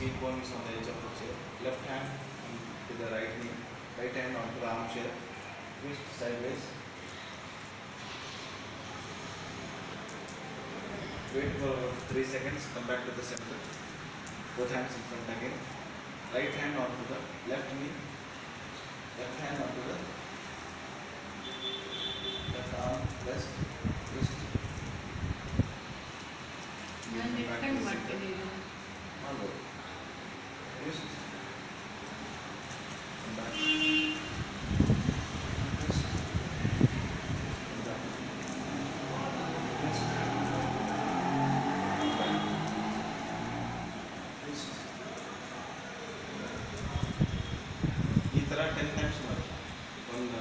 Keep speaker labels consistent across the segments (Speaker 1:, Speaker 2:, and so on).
Speaker 1: seat bone is on the edge of the chair. Left hand to the right knee, right hand onto the armchair. Twist sideways. Wait for 3 seconds. Come back to the center. Both hands in front again. Right hand onto the left knee. Left hand onto the left arm. Rest. Twist.
Speaker 2: ನಾನು ಇಟ್ಕೊಂಡು ಮಾಡ್ತೀನಿ ಇದು.
Speaker 1: ಮಾಡ್ಬೋದು. Twist. Come back. Twist. Come back. Twist. Come back. Twist. ಈ ಥರ 10 times ಮಾಡಿ ಒಂದು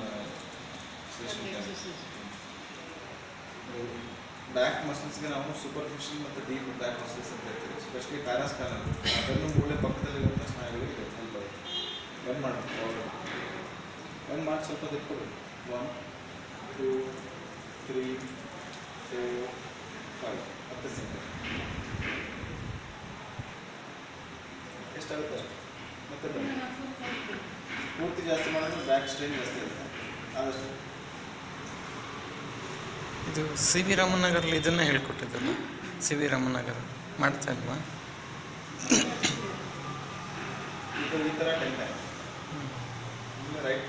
Speaker 1: session. Back ಮಸಲ್ಸ್ಗೆ ನಾವು ಸೂಪರ್ಫಿಷಿಯಲ್ ಮತ್ತು ಡೀಪ್ ಬ್ಯಾಕ್ ಮಸಲ್ಸ್ ಅಂತ ಹೇಳ್ತೀವಿ. ಎಸ್ಪೆಷಲಿ ಪ್ಯಾರಾಸ್ಪೈನಲ್ ಅದನ್ನು ಮೂಳೆ ಪಕ್ಕದಲ್ಲಿರುವಂಥ ಸ್ನಾಯುಗಳು ಇದೆ ಅಲ್ಲಿ ಬರುತ್ತೆ. ಬಂದ್ ಮಾಡೋದು ಫಾರ್ವರ್ಡ್ ಬಂದ್ ಮಾಡಿ ಸ್ವಲ್ಪ ತಿಳ್ಕೊಬೇಕು. 1 2 3 4 5 10 ಸೆಕೆಂಡ್ ಎಷ್ಟಾಗುತ್ತೆ ಅಷ್ಟು. ಮತ್ತೆ ಬನ್ನಿ. ಪೂರ್ತಿ ಜಾಸ್ತಿ ಮಾಡಿದ್ರೆ ಬ್ಯಾಕ್ ಸ್ಟ್ರೈನ್ ಜಾಸ್ತಿ ಇರುತ್ತೆ. ಆದಷ್ಟು
Speaker 3: ಇದು ಸಿ ವಿ ರಾಮನಗರಲ್ಲಿ ಇದನ್ನು ಹೇಳ್ಕೊಟ್ಟಿದ್ದಲ್ಲ, ಸಿ ವಿ ರಾಮನಗರ ಮಾಡ್ತಾ ಇಲ್ವಾ?
Speaker 1: ಇದು ಈ ಥರ 10 time. Right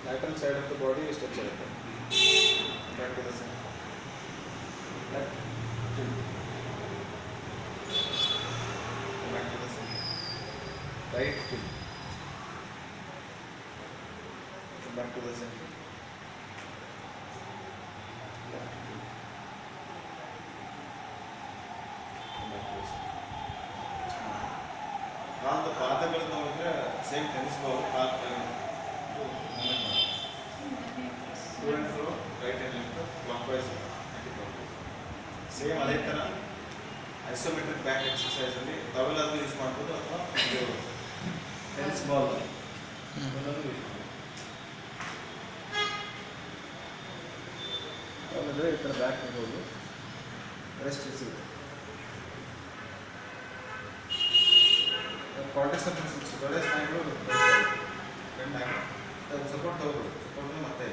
Speaker 1: lateral side of the body stretch ಆಗುತ್ತೆ. Back to the center. Left 2. Back to the center. Right 2. Back to the center. Left 2. Back to the center. ಕಾಲದ ಪಾದಗಳು ನೋಡಿದ್ರೆ ಸೇಮ್ ಟೆನ್ನಿಸ್ ಬಾಲ್ ಕಾಲ್ to and fro right and left clockwise anticlockwise. Same ಅದೇ ಥರ isometric back ಎಕ್ಸಸೈಸಲ್ಲಿ ಟವೆಲಾದರೂ use ಮಾಡ್ಬೋದು ಅಥವಾ ಟೆನ್ನಿಸ್ ಬಾಲ್ ಎಲ್ಲರೂ ಯೂಸ್ ಮಾಡ್ಬೋದು. ಟವೆಲ್ ಈ ಥರ ಬ್ಯಾಕ್ ಇರ್ಬೋದು, ರೆಸ್ಟ್ ಸಿಗುತ್ತೆ. ಕ್ವಾಡ್ರಿಸೆಪ್ಸ್ ಮಸಲ್ಸ್ ತೊಡೆ ಸ್ನಾಯುಗಳು ಬೆಂಡ್ ಆಗಿ ಅದು ಸಪೋರ್ಟ್ ತಗೋಬೋದು. ಸಪೋರ್ಟ್ನ ಮತ್ತೆ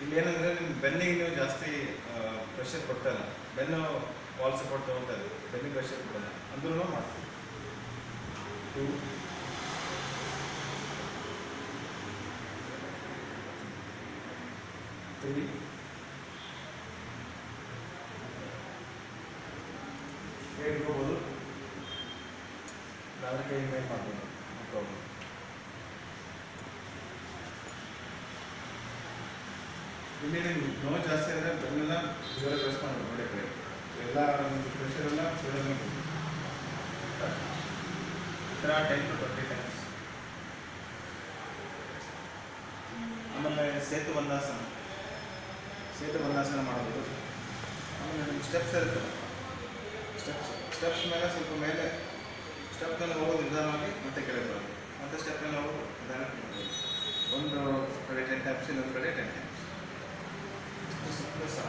Speaker 1: ಇಲ್ಲೇನಂದರೆ ನಿಮ್ಮ ಬೆನ್ನಿಗೆ ನೀವು ಜಾಸ್ತಿ ಪ್ರೆಷರ್ ಕೊಡ್ತಾಯಿಲ್ಲ. ಬೆನ್ನು ವಾಲ್ ಸಪೋರ್ಟ್ ತೊಗೊಳ್ತಾ ಇದೆ, ಬೆನ್ನಿಗೆ ಪ್ರೆಷರ್ ಕೊಡಲ್ಲ, ಅಂದ್ರೂ ಮಾಡ್ತೀವಿ. 2 3 ಇಟ್ಕೋಬೋದು. ನಾಳೆ ಕೈ ಮೇಲೆ ಮಾಡ್ಬೋದು, ನೋ ಪ್ರಾಬ್ಲಮ್. ಇಲ್ಲಿ ನಿಮ್ಗೆ ನೋವು ಜಾಸ್ತಿ ಅಂದರೆ ಬೆನ್ನೆಲ್ಲ ಜೋರ ಪ್ರೆಸ್ ಮಾಡ್ಬೋದು. ನೋಡಿ ಕಡೆ ಎಲ್ಲ ಪ್ರೆಷರ್ ಎಲ್ಲ ಶೋಲ್ಡರ್ ಈ ಥರ 10 to 20 ಟೈಮ್ಸ್. ಆಮೇಲೆ ಸೇತು ಬಂದಾಸನ ಮಾಡ್ಬೋದು. ಆಮೇಲೆ ನಿಮ್ಮ ಸ್ಟೆಪ್ಸ್ ಇರುತ್ತಲ್ಲ, ಸ್ಟೆಪ್ಸ್ ಮೇಲೆ ಸ್ವಲ್ಪ ಮೇಲೆ ಸ್ಟೆಪ್ ಮೇಲೆ ಹೋಗೋದು ನಿಧಾನವಾಗಿ ಮತ್ತೆ ಕೆಳಗೆ ಬರೋದು, ಮತ್ತೆ ಸ್ಟೆಪ್ ಮೇಲೆ ಹೋಗೋದು ನಿಧಾನಕ್ಕೆ ಬರೋದು. ಒಂದು ಕಡೆ 10 ಟೈಮ್ಸ್, ಇನ್ನೊಂದು ಕಡೆ 10 ಟೈಮ್ಸ್. ಸುತ್ತ ಸಹ